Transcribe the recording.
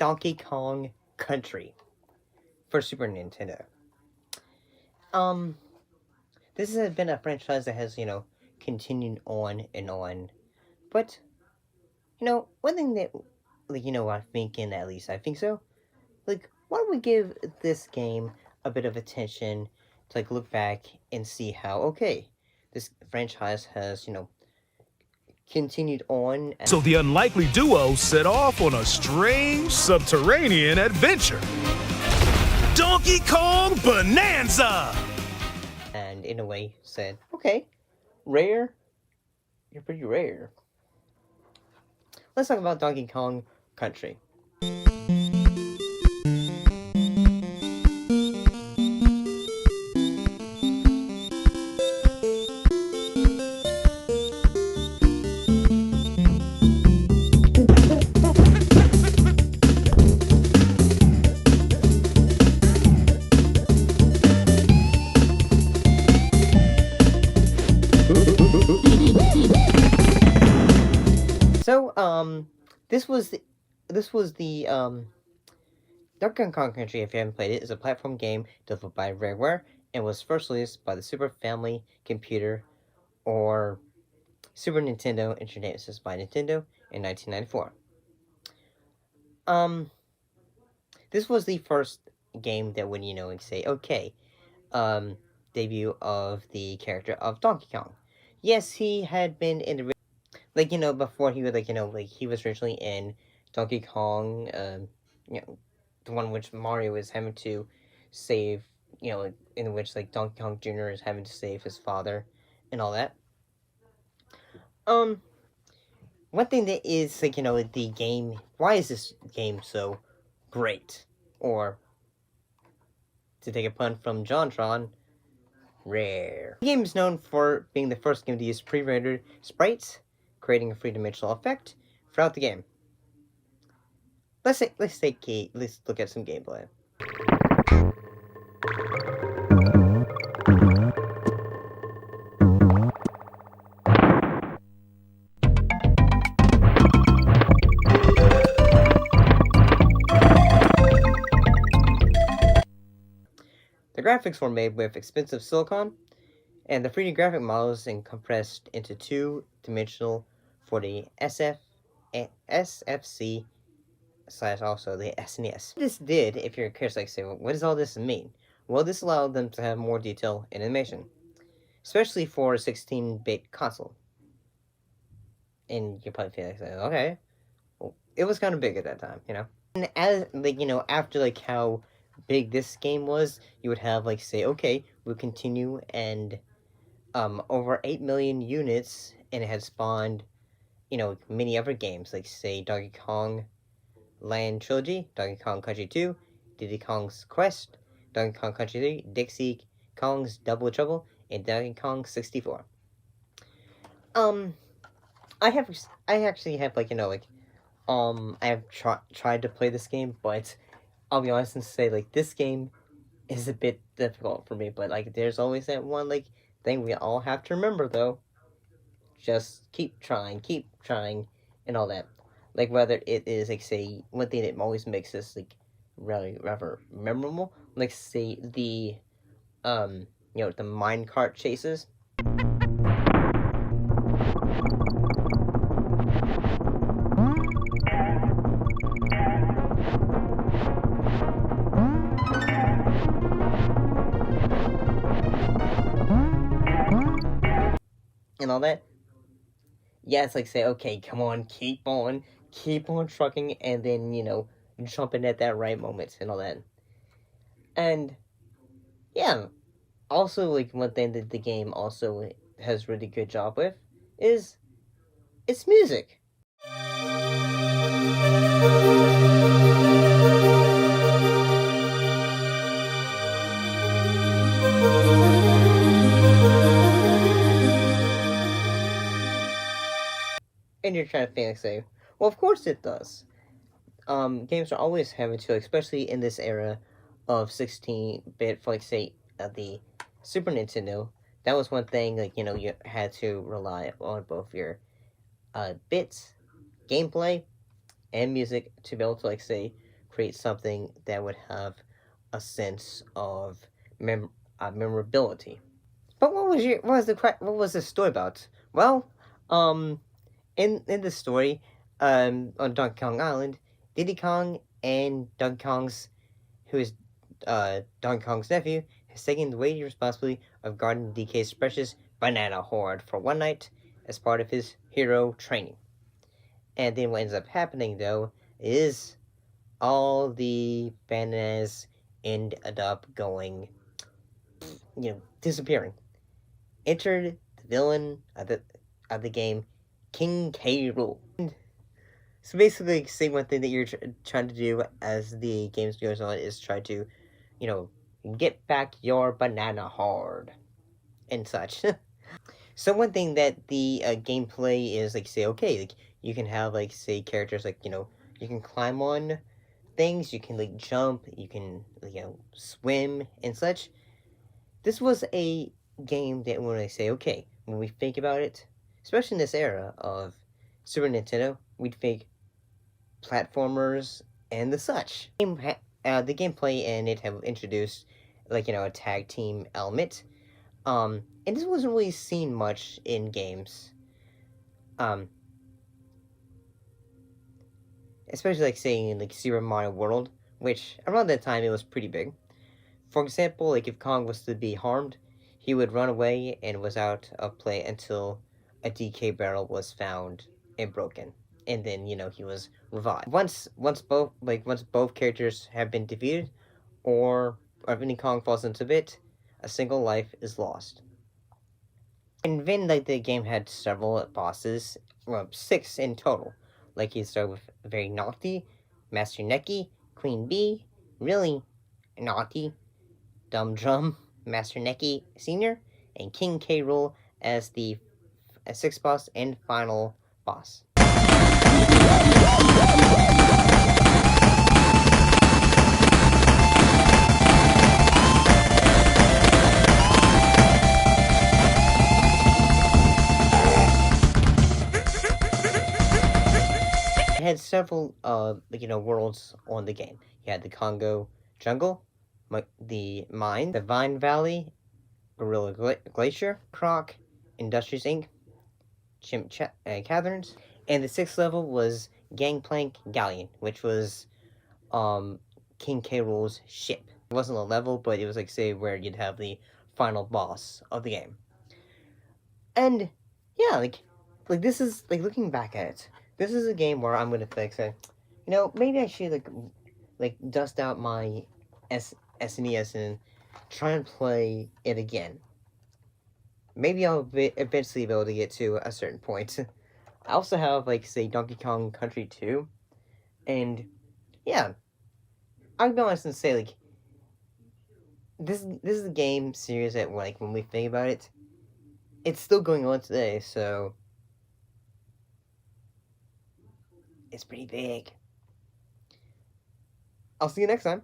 Donkey Kong Country for Super Nintendo. This has been a franchise that has, continued on and on. But, one thing that, I'm thinking, at least I think so, why don't we give this game a bit of attention to, look back and see how, okay, this franchise has, continued on. So the unlikely duo set off on a strange subterranean adventure. Donkey Kong Bonanza! And in a way said, okay, Rare, you're pretty rare. Let's talk about Donkey Kong Country. So, this was the Donkey Kong Country, if you haven't played it, is a platform game developed by Rareware and was first released by the Super Family Computer, or Super Nintendo Entertainment System by Nintendo in 1994. This was the first game that would, say, okay, debut of the character of Donkey Kong. Yes, he had been in the before he would, he was originally in Donkey Kong, the one which Mario is having to save, in which, Donkey Kong Jr. is having to save his father, and all that. One thing that is, the game, why is this game so great? Or, to take a pun from JonTron, rare. The game is known for being the first game to use pre-rendered sprites, creating a three-dimensional effect throughout the game. Let's look at some gameplay. The graphics were made with expensive silicon, and the 3D graphic models and compressed into two-dimensional for the SFC / also the SNES. This did, if you're curious, say, well, what does all this mean? Well, this allowed them to have more detail in animation, especially for a 16-bit console. And you're probably feeling like, okay, well, it was kind of big at that time, And as, after, how big this game was, you would have, say, okay, we'll continue, and, over 8 million units, and it had spawned, many other games, say, Donkey Kong Land Trilogy, Donkey Kong Country 2, Diddy Kong's Quest, Donkey Kong Country 3, Dixie Kong's Double Trouble, and Donkey Kong 64. I actually have, I have tried to play this game, but I'll be honest and say, this game is a bit difficult for me, but, there's always that one, thing we all have to remember, though. Just keep trying, and all that. Whether it is, say, one thing that always makes this, rather memorable, say, the, the minecart chases. And all that. Yeah, it's say, okay, come on, keep on trucking, and then, jumping at that right moment, and all that. And, yeah, also, one thing that the game also has really good job with is its music. And you're trying to think, say, well, of course it does. Games are always having to, especially in this era of 16-bit, for, say, the Super Nintendo. That was one thing, you had to rely on both your bits, gameplay, and music to be able to, say, create something that would have a sense of memorability. But what was the story about? Well, um, in the story, on Donkey Kong Island, Diddy Kong and Donkey Kong's, who is Donkey Kong's nephew, has taken the weighty responsibility of guarding DK's precious banana hoard for one night as part of his hero training. And then what ends up happening, though, is all the bananas end up going, disappearing. Entered the villain of the game, King K. Rool. So basically, same one thing that you're trying to do as the game goes on is try to, you know, get back your banana hard and such. So one thing that the gameplay is like, say, okay, like you can have like say characters like you can climb on things, you can like jump, you can swim and such. This was a game that when I say okay, when we think about it, especially in this era of Super Nintendo, we'd think platformers and the such. The gameplay and it have introduced a tag team element. And this wasn't really seen much in games. Especially like saying in like Super Mario World, which around that time it was pretty big. For example, like if Kong was to be harmed, he would run away and was out of play until a DK barrel was found and broken, and then he was revived. Once both characters have been defeated, or if any Kong falls into bit, a single life is lost. And then like the game had several bosses, well 6 in total. Like you start with Very Naughty, Master Neki, Queen Bee, Really Naughty, Dumb Drum, Master Neki Sr., and King K. Rool as the 6th boss and final boss. It had several worlds on the game. You had the Congo Jungle, the Mine, the Vine Valley, Gorilla Glacier, Croc, Industries Inc., Chimp Caverns, and the 6th level was Gangplank Galleon, which was King K. Rool's ship. It wasn't a level, but it was like say where you'd have the final boss of the game. And yeah, like this is like looking back at it, this is a game where I'm gonna say, maybe I should like dust out my SNES and try and play it again. Maybe I'll eventually be able to get to a certain point. I also have say Donkey Kong Country 2, and yeah, I'll be honest and say this is a game series that when we think about it, it's still going on today, so it's pretty big. I'll see you next time.